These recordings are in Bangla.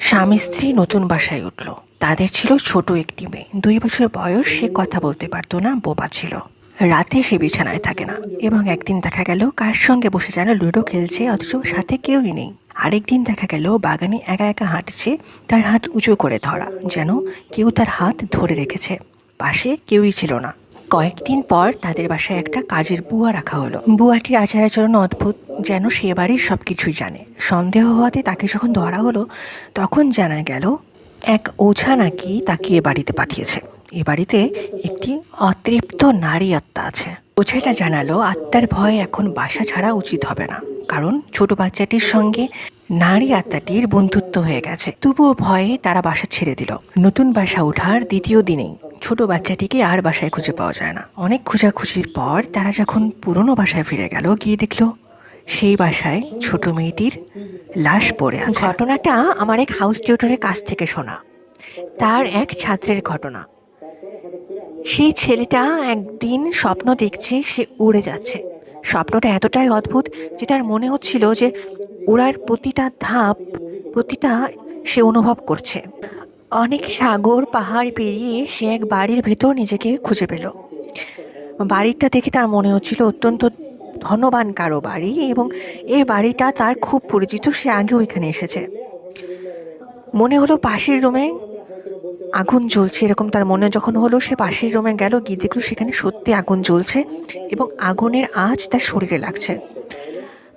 স্বামী স্ত্রী নতুন বাসায় উঠল। তাদের ছিল ছোট একটি মেয়ে, 2 বছর বয়স। সে কথা বলতে পারতো না, বোবা ছিল। রাতে সে বিছানায় থাকে না, এবং একদিন দেখা গেল কার সঙ্গে বসে যেন লুডো খেলছে, অথচ সাথে কেউই নেই। আরেকদিন দেখা গেল বাগানে একা একা হাঁটছে, তার হাত উঁচু করে ধরা, যেন কেউ তার হাত ধরে রেখেছে। পাশে কেউই ছিল না। কয়েকদিন পর তাদের বাসায় একটা কাজের বুয়া রাখা হলো। বুয়াটির আচার আচরণ অদ্ভুত, যেন সে বাড়ির সব কিছুই জানে। সন্দেহ হওয়াতে তাকে যখন ধরা হলো, তখন জানা গেল এক ওঝা নাকি তাকে এ বাড়িতে পাঠিয়েছে। এ বাড়িতে একটি অতৃপ্ত নারী আত্মা আছে। ওঝাটা জানালো আত্মার ভয় এখন বাসা ছাড়া উচিত হবে না, কারণ ছোট বাচ্চাটির সঙ্গে নারী আত্মাটির বন্ধুত্ব হয়ে গেছে। তবুও ভয়ে তারা বাসা ছেড়ে দিল। নতুন বাসা ওঠার দ্বিতীয় দিনেই ছোট বাচ্চাটিকে আর বাসায় খুঁজে পাওয়া যায় না। অনেক খোঁজাখুঁজির পর তারা যখন পুরনো বাসায় ফিরে গেল, গিয়ে দেখলো সেই বাসায় ছোট মেয়েটির লাশ পড়ে আছে। ঘটনাটা আমার এক হাউস টিউটরের কাছ থেকে শোনা, তার এক ছাত্রের ঘটনা। সেই ছেলেটা একদিন স্বপ্ন দেখছে সে উড়ে যাচ্ছে। স্বপ্নটা এতটাই অদ্ভুত যে তার মনে হচ্ছিল যে ওড়ার প্রতিটা ধাপ, প্রতিটা সে অনুভব করছে। অনেক সাগর পাহাড় পেরিয়ে সে এক বাড়ির ভেতর নিজেকে খুঁজে পেল। বাড়িটা দেখে তার মনে হচ্ছিল অত্যন্ত ধনবান কারো বাড়ি, এবং এই বাড়িটা তার খুব পরিচিত, সে আগেও এখানে এসেছে। মনে হলো পাশের রুমে আগুন জ্বলছে, এরকম তার মনে যখন হলো, সে পাশের রুমে গেল, গিয়ে দেখলো সেখানে সত্যি আগুন জ্বলছে এবং আগুনের আঁচ তার শরীরে লাগছে।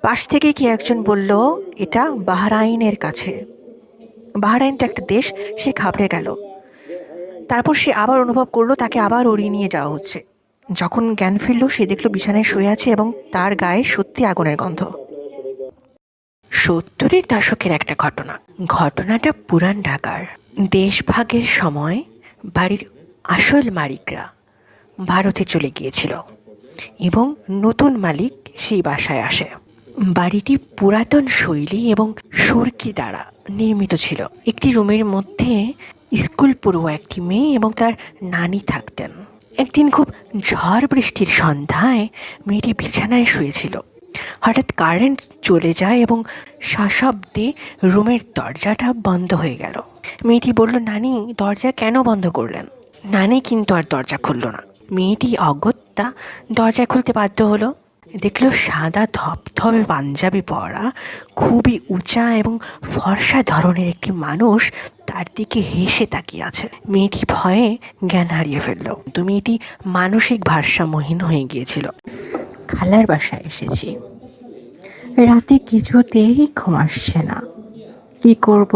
পাশ থেকে কি একজন বলল এটা বাহরাইনের কাছে। বাহরাইন তো একটা দেশ। সে ঘাবড়ে গেল। তারপর সে আবার অনুভব করলো তাকে আবার উড়িয়ে নিয়ে যাওয়া হচ্ছে। যখন জ্ঞান ফিরল, সে দেখলো বিছানায় শুয়ে আছে এবং তার গায়ে সত্যি আগুনের গন্ধ। 70-এর দশকের একটা ঘটনা। ঘটনাটা পুরান ঢাকার। দেশভাগের সময় বাড়ির আসল মালিকরা ভারতে চলে গিয়েছিল এবং নতুন মালিক সেই বাসায় আসে। বাড়িটি পুরাতন শৈলী এবং সুরকি দ্বারা নির্মিত ছিল। একটি রুমের মধ্যে স্কুল পড়ুয়া একটি মেয়ে এবং তার নানি থাকতেন। একদিন খুব ঝড় বৃষ্টির সন্ধ্যায় মেয়েটি বিছানায় শুয়েছিল। হঠাৎ কারেন্ট চলে যায় এবং সশব্দে রুমের দরজাটা বন্ধ হয়ে গেল। মেয়েটি বলল, নানি, দরজা কেন বন্ধ করলেন? নানি কিন্তু আর দরজা খুলল না। মেয়েটি অগত্যা দরজা খুলতে বাধ্য হলো। দেখলো সাদা ধপধপে পাঞ্জাবি পরা, খুবই উঁচা এবং ফর্সা ধরনের একটি মানুষ তার দিকে হেসে তাকিয়ে আছে। মেয়েটি ভয়ে জ্ঞান হারিয়ে ফেললো। তো মেয়েটি মানসিক ভারসাম্যহীন হয়ে গিয়েছিল। খালার বাসায় এসেছি, রাতে কিছুতেই ঘুম আসছে না, কি করব?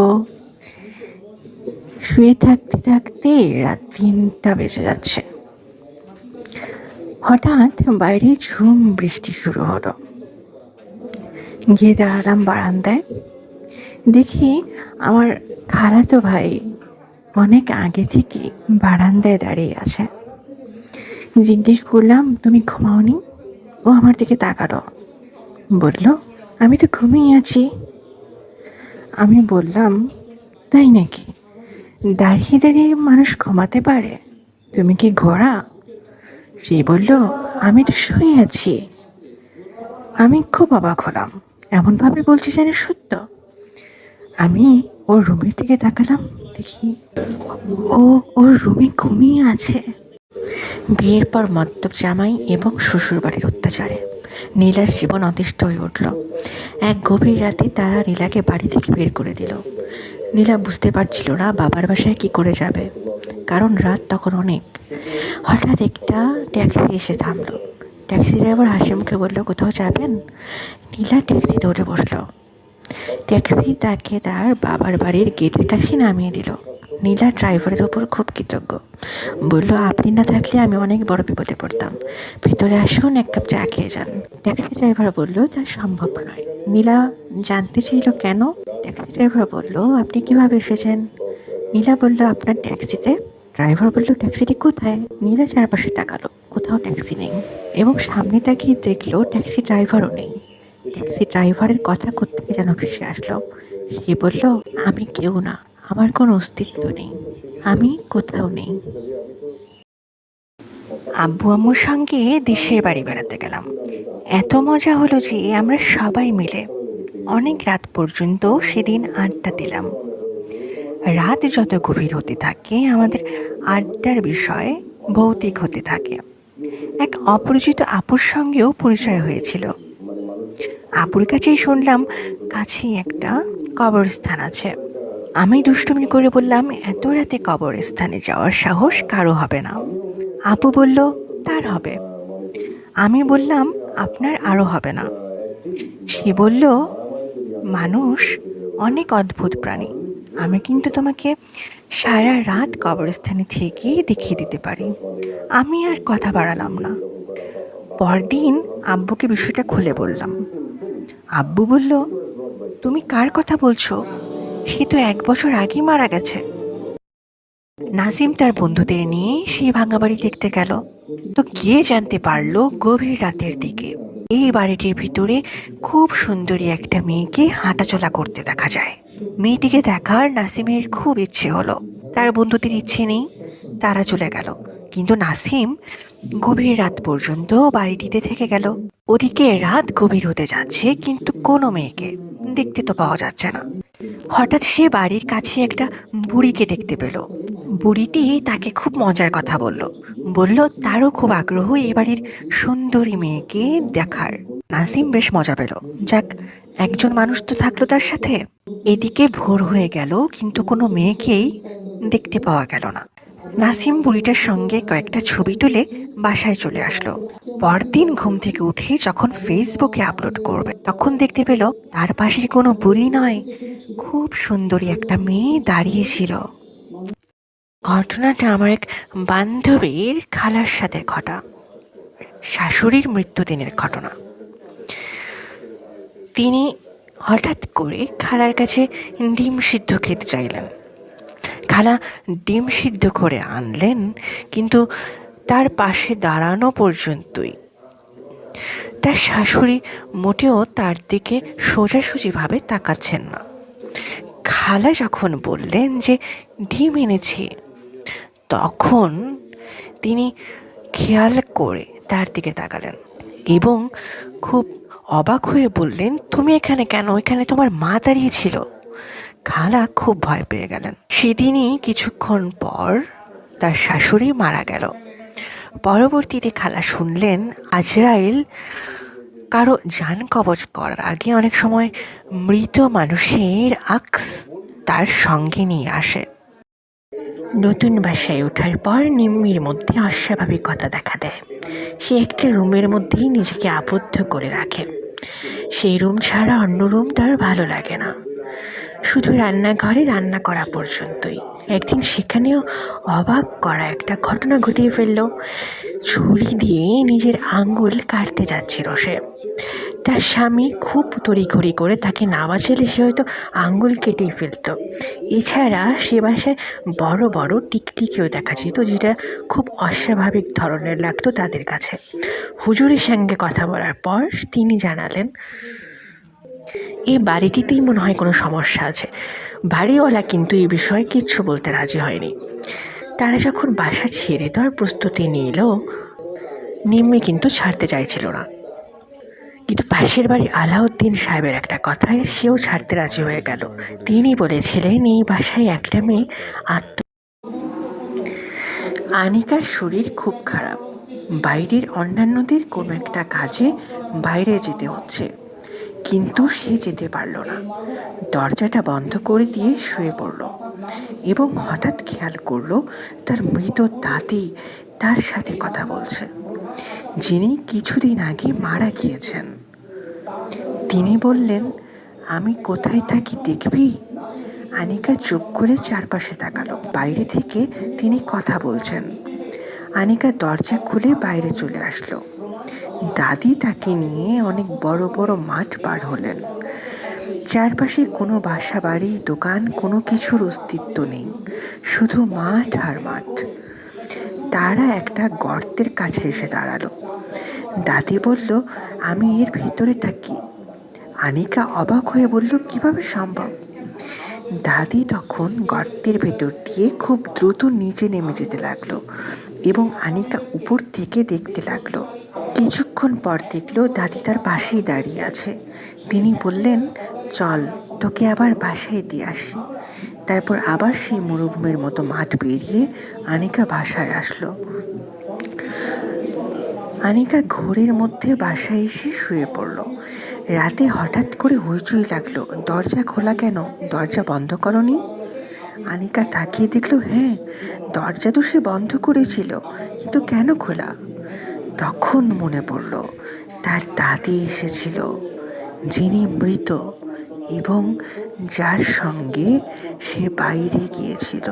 শুয়ে থাকতে থাকতে রাত 3টা বেজে যাচ্ছে। হঠাৎ বাইরে ঝুম বৃষ্টি শুরু হলো। গিয়ে দাঁড়ালাম বারান্দায়। দেখি আমার খালাতো ভাই অনেক আগে থেকে বারান্দায় দাঁড়িয়ে আছে। জিজ্ঞেস করলাম, তুমি ঘুমাওনি? ও আমার দিকে তাকালো, বলল, আমি তো ঘুমিয়ে আছি। আমি বললাম, তাই নাকি? দাঁড়িয়ে দাঁড়িয়ে মানুষ ঘুমাতে পারে? তুমি কি ঘোড়া? সে বলল, আমি তো শুয়ে আছি। আমি খুব অবাক হলাম, এমনভাবে বলছে যেন সত্য। আমি ওর রুমের দিকে তাকালাম, দেখি ও ওর রুমে ঘুমিয়ে আছে। বিয়ের পর মদ্যপ জামাই এবং শ্বশুরবাড়ির অত্যাচারে নীলার জীবন অতিষ্ঠ হয়ে উঠল। এক গভীর রাতে তারা নীলাকে বাড়ি থেকে বের করে দিল। নীলা বুঝতে পারছিল না বাবার বাসায় কি করে যাবে, কারণ রাত তখন অনেক। হঠাৎ একটা ট্যাক্সি এসে থামলো। ট্যাক্সি ড্রাইভার হাসি মুখে বলল, কোথাও যাবেন? নীলা ট্যাক্সিতে উঠে বসলো। ট্যাক্সি তাকে তার বাবার বাড়ির গেটের কাছে নামিয়ে দিল। নীলা ড্রাইভারের ওপর খুব কৃতজ্ঞ। বলল, আপনি না থাকলে আমি অনেক বড় বিপদে পড়তাম। ভেতরে আসুন, এক কাপ চা খেয়ে যান। ট্যাক্সি ড্রাইভার বলল, তা সম্ভব নয়। নীলা জানতে চাইল কেন। ট্যাক্সি ড্রাইভার বলল, আপনি কিভাবে এসেছেন? নীলা বলল, আপনার ট্যাক্সিতে। ড্রাইভার বলল, ট্যাক্সিটি কোথায়? নীলা চারপাশে তাকালো, কোথাও ট্যাক্সি নেই, এবং সামনে তাকিয়ে দেখলো ট্যাক্সি ড্রাইভারও নেই। ট্যাক্সি ড্রাইভারের কথা কোত্থেকে যেন ভেসে আসলো। সে বলল, আমি কেউ না, আমার কোনো অস্তিত্ব নেই, আমি কোথাও নেই। আব্বু আম্মুর সঙ্গে দেশের বাড়ি বেড়াতে গেলাম। এত মজা হলো যে আমরা সবাই মিলে অনেক রাত পর্যন্ত সেদিন আড্ডা দিলাম। রাত যত গভীর হতে থাকে আমাদের আড্ডার বিষয় ভৌতিক হতে থাকে। এক অপরিচিত আপুর সঙ্গেও পরিচয় হয়েছিল। আপুর কাছেই শুনলাম কাছেই একটা কবরস্থান আছে। আমি দুষ্টুমি করে বললাম, এত রাতে কবরস্থানে যাওয়ার সাহস কারো হবে না। আপু বলল, তার হবে। আমি বললাম, আপনার আরও হবে না। সে বলল, মানুষ অনেক অদ্ভুত প্রাণী, আমি কিন্তু তোমাকে সারা রাত কবরস্থানে থেকেই দেখিয়ে দিতে পারি। আমি আর কথা বাড়ালাম না। পরদিন আব্বুকে বিষয়টা খুলে বললাম। আব্বু বলল, তুমি কার কথা বলছো? সে তো 1 বছর আগেই মারা গেছে। নাসিম তার বন্ধুদের নিয়ে সেই ভাঙা বাড়ি দেখতে গেল। তো গিয়ে জানতে পারলো গভীর রাতের দিকে এই বাড়িটির ভিতরে খুব সুন্দরী একটা মেয়েকে হাঁটাচলা করতে দেখা যায়। মেয়েটিকে দেখার নাসিমের খুব ইচ্ছে হলো। তার বন্ধুদের ইচ্ছে নেই, তারা চলে গেল। কিন্তু নাসিম গভীর রাত পর্যন্ত বাড়িটিতে থেকে গেল। ওদিকে রাত গভীর হতে যাচ্ছে, কিন্তু কোনো মেয়েকে দেখতে তো পাওয়া যাচ্ছে না। হঠাৎ সে বাড়ির কাছে একটা বুড়িকে দেখতে পেল। বুড়িটি তাকে খুব মজার কথা বলল। বলল তারও খুব আগ্রহ এই বাড়ির সুন্দরী মেয়েকে দেখার। নাসিম বেশ মজা পেল। যাক, একজন মানুষ তো থাকলো তার সাথে। এদিকে ভোর হয়ে গেল, কিন্তু কোনো মেয়েকেই দেখতে পাওয়া গেল না। নাসিম বুড়িটার সঙ্গে কয়েকটা ছবি তুলে বাসায় চলে আসলো। পরদিন ঘুম থেকে উঠে যখন ফেসবুকে আপলোড করবে, তখন দেখতে পেল তার পাশে কোনো বুড়ি নয়, খুব সুন্দরী একটা মেয়ে দাঁড়িয়ে ছিল। ঘটনাটা আমার এক বান্ধবীর খালার সাথে ঘটা, শাশুড়ির মৃত্যুদিনের ঘটনা। তিনি হঠাৎ করে খালার কাছে ডিম সিদ্ধ খেতে চাইলেন। খালা ডিম সিদ্ধ করে আনলেন, কিন্তু তার পাশে দাঁড়ানো পর্যন্তই। তার শাশুড়ি মোটেও তার দিকে সোজাসুজিভাবে তাকাচ্ছেন না। খালা যখন বললেন যে ডিম এনেছি, তখন তিনি খেয়াল করে তার দিকে তাকালেন এবং খুব অবাক হয়ে বললেন, তুমি এখানে কেন? এখানে তোমার মা দাঁড়িয়েছিল। খালা খুব ভয় পেয়ে গেলেন। সেদিনই কিছুক্ষণ পর তার শাশুড়ি মারা গেল। পরবর্তীতে খালা শুনলেন আজরাইল কারো জান কবজ করার আগে অনেক সময় মৃত মানুষের আক্স তার সঙ্গে নিয়ে আসে। নতুন বাসায় ওঠার পর নিম্মির মধ্যে অস্বাভাবিকতা দেখা দেয়। সে একটা রুমের মধ্যেই নিজেকে আবদ্ধ করে রাখে। সেই রুম ছাড়া অন্য রুম তার ভালো লাগে না, শুধু রান্নাঘরে রান্না করা পর্যন্তই। একদিন সেখানেও অবাক করা একটা ঘটনা ঘটিয়ে ফেলল। ছুরি দিয়ে নিজের আঙ্গুল কাটতে যাচ্ছিল সে। তার স্বামী খুব তড়িঘড়ি করে তাকে না বাঁচালে সে হয়তো আঙ্গুল কেটেই ফেলত। এছাড়া সে বাসায় বড় বড় টিকটিকিও দেখা যেত, যেটা খুব অস্বাভাবিক ধরনের লাগতো তাদের কাছে। হুজুরের সঙ্গে কথা বলার পর তিনি জানালেন, এই বাড়িটিতেই মনে হয় কোনো সমস্যা আছে। বাড়িওয়ালা কিন্তু এই বিষয়ে কিচ্ছু বলতে রাজি হয়নি। তারা যখন বাসা ছেড়ে দেওয়ার প্রস্তুতি নিল, নিম্মি কিন্তু ছাড়তে চাইছিল না। কিন্তু পাশের বাড়ির আলাউদ্দিন সাহেবের একটা কথায় সেও ছাড়তে রাজি হয়ে গেল। তিনি বলেছিলেন এই বাসায় একটা মেয়ে আনিকার শরীর খুব খারাপ, বাইরের অন্যান্যদের কোনো একটা কাজে বাইরে যেতে হচ্ছে, কিন্তু সে যেতে পারল না। দরজাটা বন্ধ করে দিয়ে শুয়ে পড়ল এবং হঠাৎ খেয়াল করলো তার মৃত দাদি তার সাথে কথা বলছে, যিনি কিছুদিন আগে মারা গিয়েছেন। তিনি বললেন, আমি কোথায় থাকি দেখবি? আনিকা চোখ খুলে চারপাশে তাকালো। বাইরে থেকে তিনি কথা বলছেন। আনিকা দরজা খুলে বাইরে চলে আসলো। দাদি তাকে নিয়ে অনেক বড় বড় মাঠ পার হলেন। চারপাশে কোনো বাসা বাড়ি দোকান কোনো কিছুর অস্তিত্ব নেই, শুধু মাঠ আর মাঠ। তারা একটা গর্তের কাছে এসে দাঁড়ালো। দাদি বলল, আমি এর ভেতরে থাকি। আনিকা অবাক হয়ে বলল, কিভাবে সম্ভব? দাদি তখন গর্তের ভেতর দিয়ে খুব দ্রুত নিচে নেমে যেতে লাগলো এবং আনিকা উপর থেকে দেখতে লাগলো। কিছুক্ষণ পর দেখলো দাদি তার পাশেই দাঁড়িয়ে আছে। তিনি বললেন, চল তোকে আবার বাসায় দিয়ে আসি। তারপর আবার সেই মরুভূমির মতো মাঠ পেরিয়ে আনিকা বাসায় আসলো। আনিকা ঘোরের মধ্যে বাসায় এসে শুয়ে পড়ল। রাতে হঠাৎ করে হইচই লাগলো। দরজা খোলা কেন? দরজা বন্ধ করনি? আনিকা তাকিয়ে দেখলো, হ্যাঁ, দরজা তো সে বন্ধ করেছিল, কিন্তু কেন খোলা? তখন মনে পড়ল তার দাদি এসেছিল, যিনি মৃত এবং যার সঙ্গে সে বাইরে গিয়েছিল।